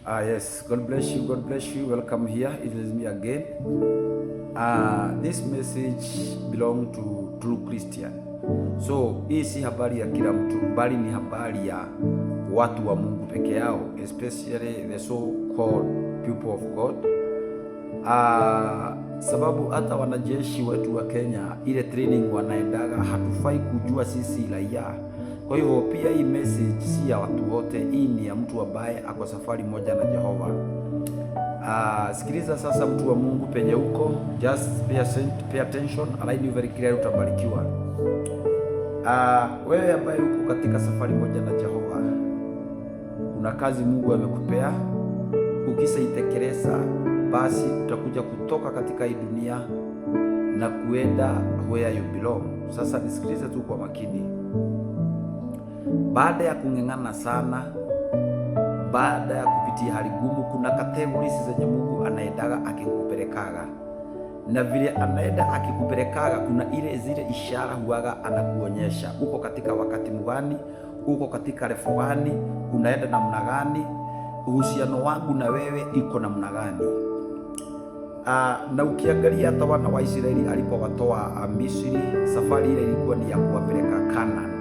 Yes, God bless you. God bless you. Welcome here. It is me again. This message belong to true Christian. So hii si habari ya kila mtu, bali ni habari ya watu wa Mungu peke yao, especially the so called people of God. Sababu hata wanajeshi wetu wa Kenya ile training wanaendaga, hatufai kujua sisi raia. Kwa hivyo pia hii message si ya watu wote, hii ni ya mtu ambaye ako safari moja na Jehova. Sikiliza sasa, mtu wa Mungu penye huko, just pay attention, alaini very clear, utabarikiwa. Wewe ambaye uko katika safari moja na Jehova, kuna kazi Mungu amekupea. Ukisaitekeleza, basi utakuja kutoka katika hii dunia na kuenda where you belong. Sasa nisikilize tu kwa makini. Baada ya kung'eng'ana sana, baada ya kupitia hali gumu, kuna categories zenye Mungu anaendaga akikupelekaga, na vile anaenda akikupelekaga, kuna zile ishara huaga anakuonyesha uko katika wakati mgani, uko katika level gani, unaenda namna gani, uhusiano wangu na wewe iko namna gani. Na ukiangalia hata wana wa Israeli alipowatoa Misri, safari ile ilikuwa ni ya kuwapeleka Canaan.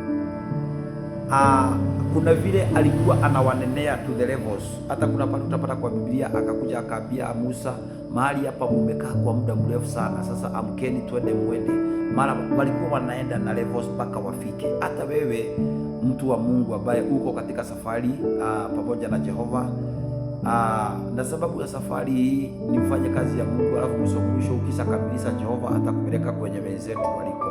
Kuna vile alikuwa anawanenea to the levels. Hata kuna pale utapata kwa Biblia akakuja akaambia Musa, mahali hapa mumekaa kwa muda mrefu sana, sasa amkeni twende mwende. Mara walikuwa wanaenda na levels mpaka wafike. Hata wewe mtu wa Mungu ambaye uko katika safari pamoja na Jehova, na sababu ya safari hii ni ufanye kazi ya Mungu, alafu mwisho ukisha kamilisha, Jehova atakupeleka kwenye wenzetu waliko.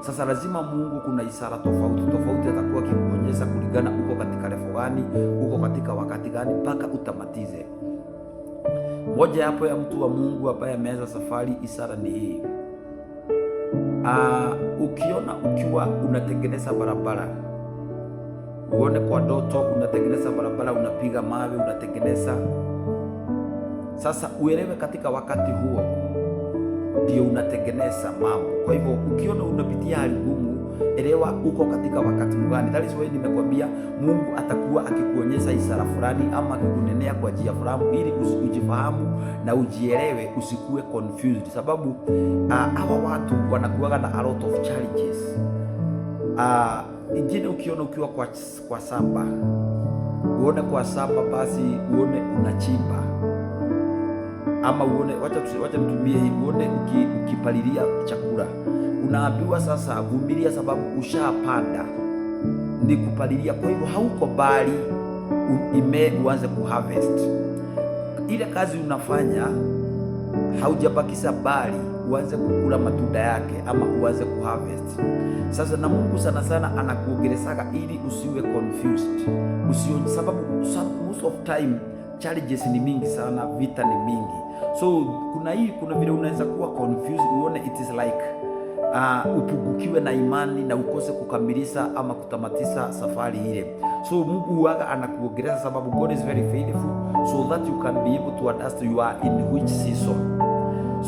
Sasa lazima Mungu, kuna ishara tofauti atakuwa akikuonyesha kulingana uko katika level gani, uko katika wakati gani, mpaka utamatize. Moja hapo ya mtu wa Mungu ambaye ameanza safari, ishara ni hii. Ukiona ukiwa unatengeneza barabara, uone kwa ndoto unatengeneza barabara, unapiga mawe, unatengeneza. Sasa uelewe katika wakati huo ndio unatengeneza mambo. Kwa hivyo ukiona unapitia hali ngumu, elewa uko katika wakati gani. That is why nimekwambia Mungu atakuwa akikuonyesha ishara fulani ama akikunenea kwa njia fulani, ili ujifahamu na ujielewe, usikuwe confused, sababu hawa watu wanakuwa na a lot of challenges. Ingine ukiona ukiwa kwa samba, uone kwa samba, basi uone unachimba, ama uone, wacha nitumie hii, uone ukipalilia chakula, unaambiwa sasa vumilia, sababu ushapanda ni kupalilia. Kwa hivyo hauko bali uanze kuharvest. Ile kazi unafanya haujabakisha, bali uanze kukula matunda yake, ama uanze kuharvest. Sasa na Mungu sana sana anakuongeresaga ili usiwe confused, sababu most of time challenges ni mingi sana, vita ni mingi. So kuna vile unaweza kuwa confused, uone it is like upungukiwe na imani na ukose kukamilisha ama kutamatisha safari ile. So Mungu huaga anakuongeleza, sababu God is very faithful, so that you can be able to understand you are in which season.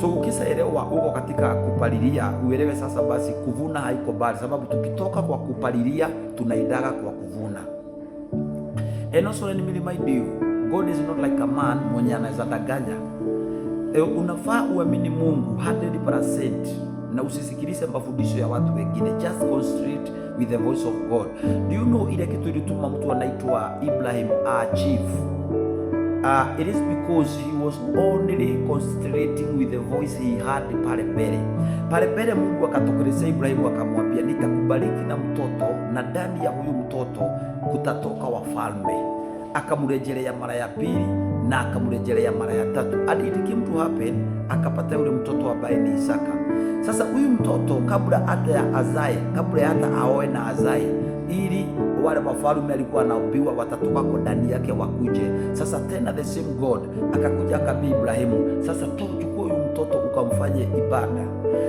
So ukisaelewa uko katika kupalilia, uelewe sasa basi kuvuna haiko bali, sababu tukitoka kwa kupalilia tunaendaga kwa kuvuna. And also let me remind you, God is not like a man mwenye anaweza danganya. Unafaa uamini Mungu 100% na usisikilize mafundisho ya watu wengine. Just concentrate with the voice of God. Do you know ile kitu ilituma mtu anaitwa Ibrahim chief? It is because he was only concentrating with the voice he had pale mbele. Mungu akatokelezea Ibrahimu akamwambia, nitakubariki na mtoto, na ndani ya huyu mtoto kutatoka wafalme. Akamrejelea mara ya pili na akamrejelea mara ya tatu, and it came to happen, akapata yule mtoto ambaye ni Isaka. Sasa huyu mtoto kabla hata aoe na azae, ili wale wafalme alikuwa anaambiwa watatoka kwa ndani yake wakuje. Sasa tena the same God akakuja akamwambia Ibrahimu, sasa chukua huyu mtoto ukamfanye ibada.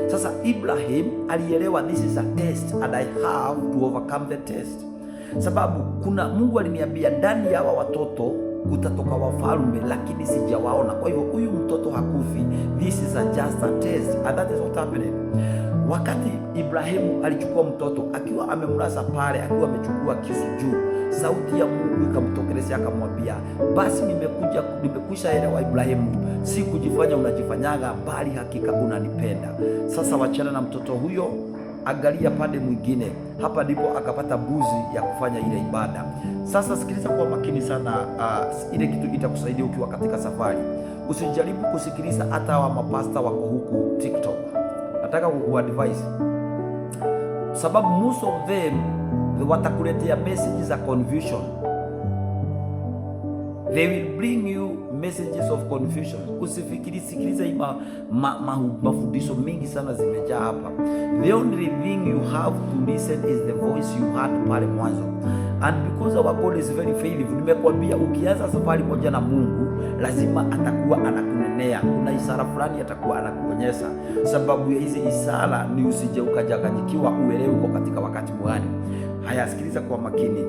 Sasa Ibrahim alielewa, this is a test and I have to overcome the test, sababu kuna Mungu aliniambia ndani ya hawa watoto kutatoka wafalme, lakini sijawaona. Kwa hivyo huyu mtoto hakufi. This is just a test, and that is what happened. Wakati Ibrahimu alichukua mtoto akiwa amemlaza pale, akiwa amechukua kisu juu, sauti ya Mungu ikamtokelezea akamwambia, basi nimekwisha elewa Ibrahimu, si kujifanya unajifanyaga, bali hakika unanipenda. Sasa wachana na mtoto huyo, angalia pande mwingine. Hapa ndipo akapata mbuzi ya kufanya ile ibada. Sasa sikiliza kwa makini sana, ile kitu itakusaidia ukiwa katika safari. Usijaribu kusikiliza hata wa mapasta wako huku TikTok. Nataka kukuadvise, sababu most of them watakuletea messages za confusion. They will bring you messages of confusion. Usifikiri, sikiliza hii mafundisho mingi sana zimejaa hapa. The only thing you have to listen is the voice you heard pale mwanzo. And because our God is very faithful, nimekwambia ukianza safari moja na Mungu, lazima atakuwa anakunenea. Kuna ishara fulani atakuwa anakuonyesha. Sababu ya hizi ishara ni usije ukajanganyikiwa, uelewe uko katika wakati gani. Haya, sikiliza kwa makini.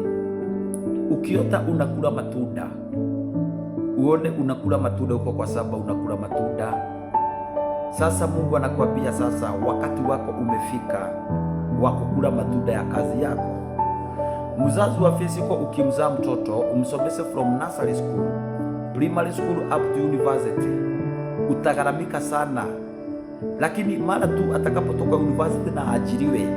Ukiota unakula matunda, uone unakula matunda huko kwa sababu unakula matunda. Sasa Mungu anakuambia sasa wakati wako umefika wa kukula matunda ya kazi yako. Mzazi wa physical, ukimzaa mtoto umsomeshe from nursery school, primary school up to university, utagharamika sana. Lakini mara tu atakapotoka university na ajiriwe,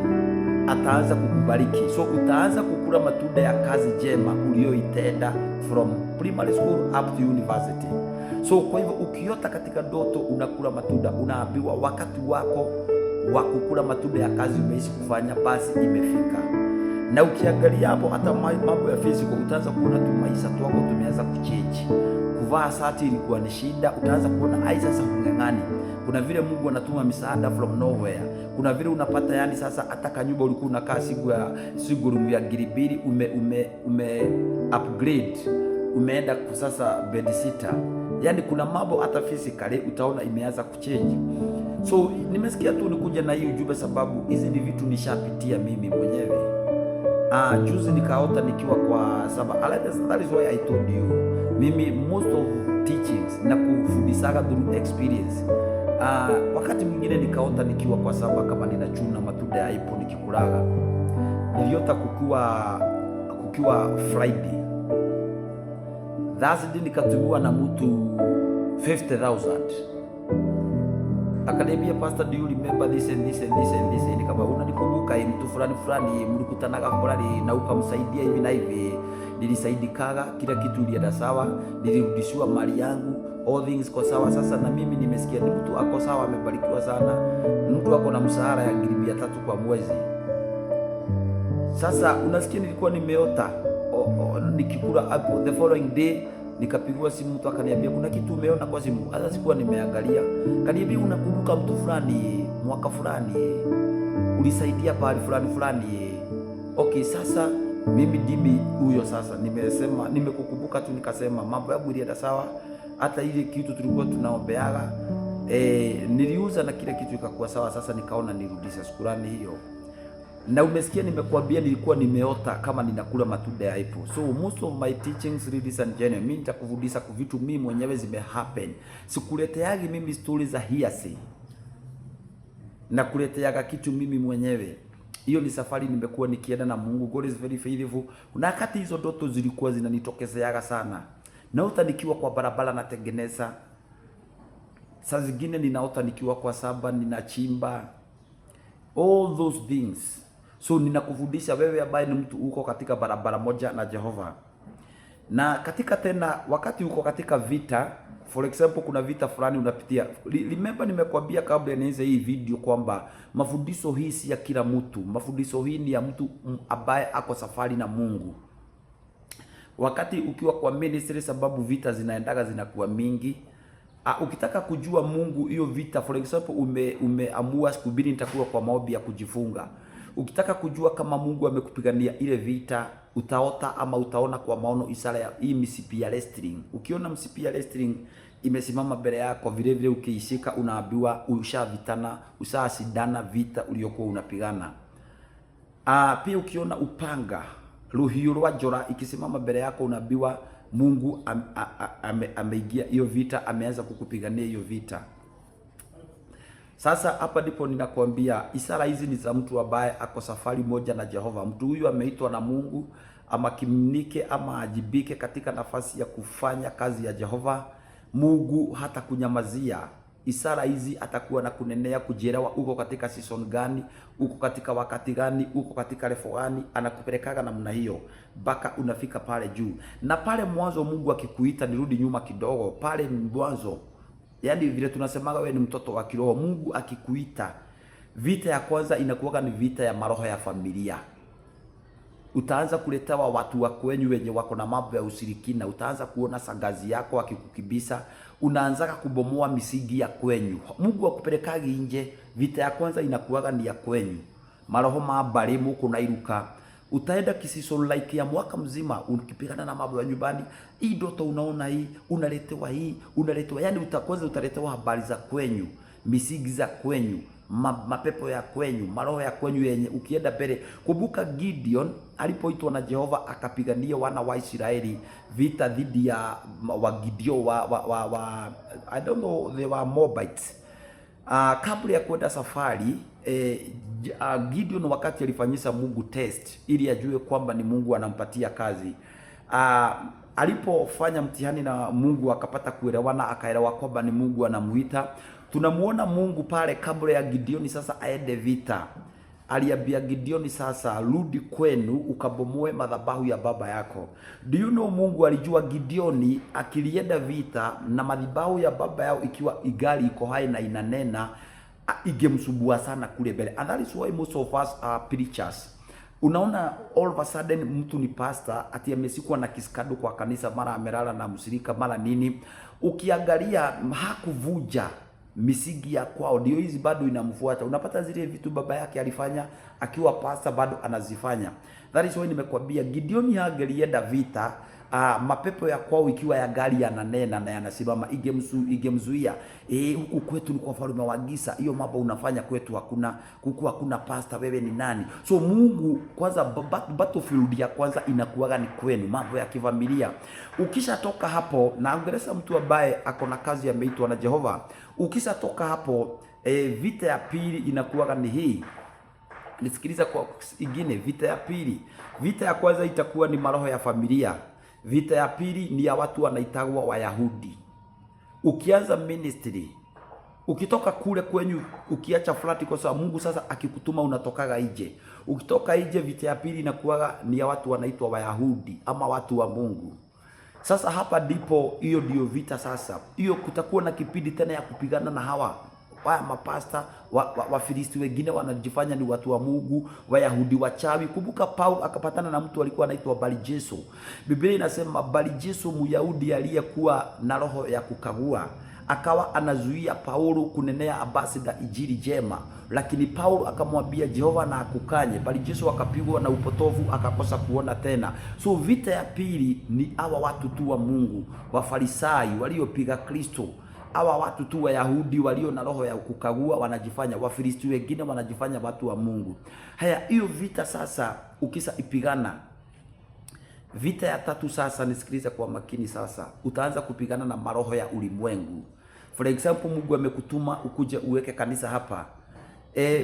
ataanza kukubariki. So utaanza kukula matunda ya kazi njema uliyoitenda from primary school up to university. So kwa hivyo ukiota katika ndoto unakula matunda, unaambiwa wakati wako wa kukula matunda ya kazi umeishi kufanya, basi imefika. Na ukiangalia hapo hata mambo ya physical, utaanza kuona tu maisha twako tumeanza kuchange. Kuvaa shati ilikuwa ni shida, utaanza kuona ai sasa hungangani. Kuna vile Mungu anatuma misaada from nowhere. Kuna vile unapata, yani sasa hata kanyumba ulikuwa unakaa siku ya giribiri ume upgrade, umeenda sasa bed sitter. Yani kuna mambo hata physically utaona imeanza kuchange. So nimesikia tu nikuja na hii ujumbe sababu hizi ni vitu nishapitia mimi mwenyewe. Juzi nikaota nikiwa kwa that is why I told you. Mimi most of teachings na kufundishaga through experience. Wakati mwingine nikaota nikiwa kwa saba kama ninachuna matunda ya apple nikikulaga. Niliota kukiwa Friday. Thursday nikatumiwa na mtu 50,000. Akaniambia, Pastor, do you remember this and this and this and this? Nikaba unanikumbuka mtu fulani mlikutanaga fulani na ukamsaidia hivi na hivi. Nilisaidikaga, kila kitu ilienda sawa, nilirudishiwa mali yangu, all things kwa sawa. Sasa na mimi nimesikia ni mtu ako sawa, amebarikiwa sana, mtu ako na mshahara ya 300 kwa mwezi. Sasa unasikia nilikuwa nimeota nikikula hapo. The following day nikapigwa simu, mtu akaniambia kuna kitu umeona kwa simu. Hata sikuwa nimeangalia. Kaniambia unakumbuka mtu fulani mwaka fulani ulisaidia pale fulani. Okay, sasa mimi dimi huyo sasa nimesema nimekukumbuka tu, nikasema mambo yangu ilienda sawa. Hata ile kitu tulikuwa tunaombeaga niliuza na kila kitu ikakuwa sawa. Sasa nikaona nirudisha shukrani hiyo. Na umesikia nimekuambia nilikuwa nimeota kama ninakula matunda ya apple. So most of my teachings, ladies and gentlemen, mimi nitakufundisha kwa vitu mimi mwenyewe zime happen. Sikuleteagi mimi stories za hearsay. Na kuleteaga kitu mimi mwenyewe. Hiyo ni safari nimekuwa nikienda na Mungu. God is very faithful. Na wakati hizo ndoto zilikuwa zinanitokezeaga sana. Naota nikiwa kwa barabara natengeneza. Saa zingine ninaota nikiwa kwa samba ninachimba. All those things. So ninakufundisha wewe ambaye ni mtu uko katika barabara moja na Jehova. Na katika tena wakati uko katika vita, for example kuna vita fulani unapitia. Remember nimekuambia kabla nianze hii video kwamba mafundisho hii si ya kila mtu. Mafundisho hii ni ya mtu ambaye ako safari na Mungu. Wakati ukiwa kwa ministry, sababu vita zinaendaga zinakuwa mingi. Ukitaka kujua Mungu hiyo vita, for example umeamua siku mbili nitakuwa kwa maombi ya kujifunga. Ukitaka kujua kama Mungu amekupigania ile vita, utaota ama utaona kwa maono ishara ya hii msipi ya wrestling. Ukiona msipi ya wrestling imesimama mbele yako, vile vile ukiishika unaambiwa ushavitana, usashindana vita uliokuwa unapigana. Pia ukiona upanga, ruhiyo rwa njora ikisimama mbele yako unaambiwa Mungu ameingia hiyo vita, ameanza kukupigania hiyo vita. Sasa hapa ndipo ninakwambia ishara hizi ni za mtu ambaye ako safari moja na Jehova. Mtu huyu ameitwa na Mungu ama kimnike ama ajibike katika nafasi ya kufanya kazi ya Jehova. Mungu hata kunyamazia. Ishara hizi atakuwa na kunenea, kujielewa uko katika season gani, uko katika wakati gani, uko katika level gani, anakupelekaga namna hiyo mpaka unafika pale juu. Na pale mwanzo Mungu akikuita, nirudi nyuma kidogo, pale mwanzo, yani vile tunasemaga wewe ni mtoto wa kiroho, Mungu akikuita, vita ya kwanza inakuwa ni vita ya maroho ya familia. Utaanza kuletewa watu wa kwenyu wenye wako na mambo ya ushirikina. Utaanza kuona sangazi yako akikukibisa, unaanza kubomoa misingi ya kwenyu. Mungu akupelekagi nje, vita ya kwanza inakuwaga ni ya kwenyu. Maroho mabari muko na iruka. Utaenda kisiso like ya mwaka mzima ukipigana na mambo ya nyumbani. Hii ndoto unaona hii, unaletewa hii, unaletewa. Yani utakwanza utaletewa habari za kwenyu, misingi za kwenyu, mapepo ya kwenyu, maroho ya kwenyu yenye ukienda mbele. Kumbuka Gideon alipoitwa na Jehova akapigania wana wa Israeli vita dhidi ya wa Gideon wa I don't know, they were Moabites. Kabla ya kwenda safari Gideon wakati alifanyisha Mungu test ili ajue kwamba ni Mungu anampatia kazi. Alipofanya mtihani na Mungu akapata kuelewana, akaelewa kwamba ni Mungu anamuita. Tunamuona Mungu pale kabla ya Gideon sasa aende vita. Aliambia Gideon sasa, rudi kwenu ukabomoe madhabahu ya baba yako. Do you know Mungu alijua Gideon akilienda vita na madhabahu ya baba yao ikiwa igali iko hai na inanena, igemsubua sana kule mbele. And that is why most of us are preachers. Unaona all of a sudden mtu ni pastor ati amesikwa na kiskado kwa kanisa, mara amelala na mshirika mara nini. Ukiangalia hakuvuja misingi ya kwao, ndio hizi bado inamfuata. Unapata zile vitu baba yake alifanya akiwa pastor bado anazifanya. That is why nimekwambia Gideon hangelienda vita mapepo ya kwao ikiwa ya gari yananena na yanasimama, igemzuia. Huku kwetu ni kwa falme wa giza, hiyo mambo unafanya kwetu hakuna pastor, wewe ni nani? So Mungu kwanza, battlefield ya kwanza inakuwaga ni kwenu, mambo ya kifamilia. Ukishatoka hapo, naongeleza mtu ambaye ako na kazi ameitwa na Jehova. Ukishatoka hapo vita ya pili inakuwaga ni hii. Nisikiliza kwa ingine, vita ya pili. Vita ya kwanza itakuwa ni maroho ya familia. Vita ya pili ni ya watu wanaitagwa Wayahudi. Ukianza ministry, ukitoka kule kwenyu, ukiacha flat kwa sababu Mungu sasa akikutuma unatokaga nje. Ukitoka nje, vita ya pili inakuwa ni ya watu wanaitwa Wayahudi ama watu wa Mungu. Sasa hapa ndipo hiyo ndio vita sasa. Hiyo kutakuwa na kipindi tena ya kupigana na hawa mapasta wa Filisti wengine wanajifanya ni watu wa Mungu, Wayahudi wachawi. Kumbuka Paulo akapatana na mtu alikuwa anaitwa Barijesu. Biblia inasema Barijesu Myahudi aliyekuwa na roho ya kukagua akawa anazuia Paulo kunenea habari za injili njema, lakini Paulo akamwambia Jehova na akukanye. Barijesu akapigwa na upotovu akakosa kuona tena. So vita ya pili ni hawa watu tu wa Mungu, Wafarisai waliopiga Kristo. Hawa watu tu Wayahudi walio na roho ya kukagua wanajifanya, Wafilisti wengine wanajifanya watu wa Mungu. Haya, hiyo vita sasa ukisa ipigana. Vita ya tatu sasa, nisikilize kwa makini sasa, utaanza kupigana na maroho ya ulimwengu. For example, Mungu amekutuma ukuje uweke kanisa hapa.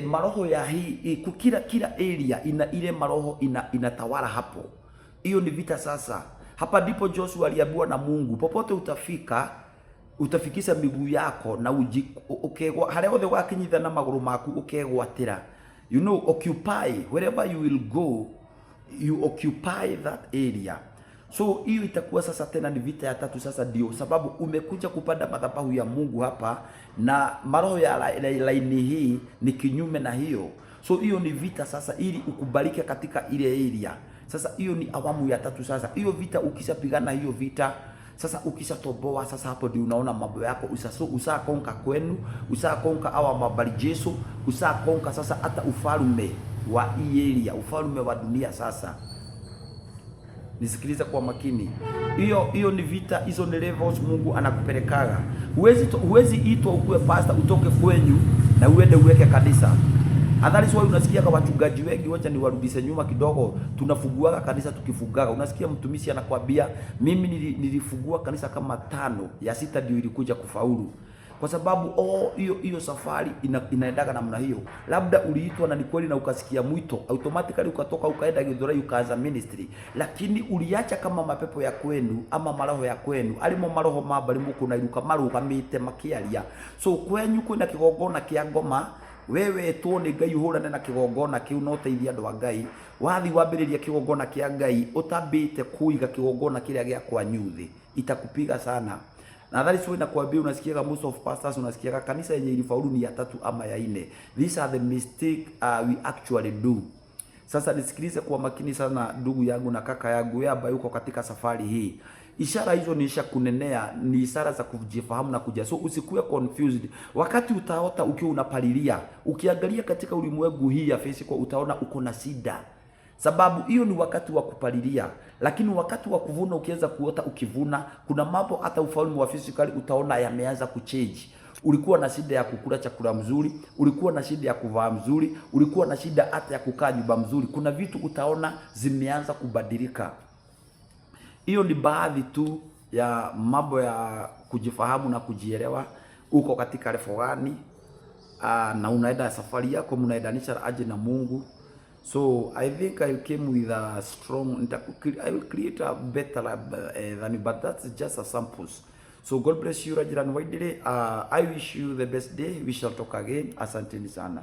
Maroho ya hii kila area ina ile maroho inatawala hapo. Hiyo ni vita sasa. Hapa ndipo Joshua aliambiwa na Mungu, popote utafika utafikisha miguu yako na ukegwa hale othe wakinyitha na maguru maku ukegwatira. You know, occupy wherever you will go, you occupy that area. So hiyo itakuwa sasa tena ni vita ya tatu sasa, ndio sababu umekuja kupanda madhabahu ya Mungu hapa na maroho ya laini hii ni kinyume na hiyo. So hiyo ni vita sasa ili ukubalike katika ile area. Sasa hiyo ni awamu ya tatu sasa. Hiyo vita ukishapigana hiyo vita sasa, ukishatoboa sasa, hapo ndio unaona mambo yako usakonka kwenu, usakonka hawa Mabarijesu, usakonka sasa hata ufalme wa area, ufalme wa dunia sasa. Nisikiliza kwa makini. Hiyo ni vita, hizo ni levels Mungu anakupelekaga. Huwezi itwa ukue pastor utoke kwenyu na uende uweke kanisa. Adhari sio, unasikia kwa wachungaji wengi, wacha niwarudishe nyuma kidogo, tunafunguaga kanisa tukifungaga. Unasikia mtumishi anakuambia mimi nilifungua kanisa kama 5, ya 6 ndio ilikuja kufaulu. kwa sababu hiyo safari inaendaga namna hiyo. Labda uliitwa na ni kweli na ukasikia mwito, automatically ukatoka ukaenda Githurai ukaanza ministry, lakini uliacha kama mapepo ya kwenu ama maroho ya kwenu alimo maroho mabali muku na iruka marugamite makiaria. So kwenyu kwina kigongona kia ngoma, wewe tuone Ngai uhurane na kigongona kiu no teithia andu a Ngai, wathi wambiriria kigongona kia Ngai utambite kuiga kigongona kiria gia kwa nyuthi, itakupiga sana. Na that is why nakwambia, unasikiaga most of pastors, unasikiaga kanisa yenye ilifaulu ni ya 3 ama ya 4. These are the mistake we actually do. Sasa nisikilize kwa makini sana ndugu yangu na kaka yangu, wewe ambaye uko katika safari hii. Ishara hizo niisha kunenea ni ishara za kujifahamu na kuja. So usikuwe confused. Wakati utaota ukiwa unapalilia, ukiangalia katika ulimwengu hii ya physical utaona uko na shida. Sababu hiyo ni wakati wa kupalilia, lakini wakati wa kuvuna ukianza kuota ukivuna, kuna mambo hata ufalme wa physical utaona yameanza kuchange. Ulikuwa na shida ya kukula chakula mzuri, ulikuwa na shida ya kuvaa mzuri, ulikuwa na shida hata ya kukaa nyumba mzuri. Kuna vitu utaona zimeanza kubadilika. Hiyo ni baadhi tu ya mambo ya kujifahamu na kujielewa. Uko katika level gani na unaenda safari yako mnaendanisha aje na Mungu. So I think I came with a strong, I will create a better than, but that's just a samples. So God bless you Rajiran Waidere. I wish you the best day. We shall talk again. Asanteni sana.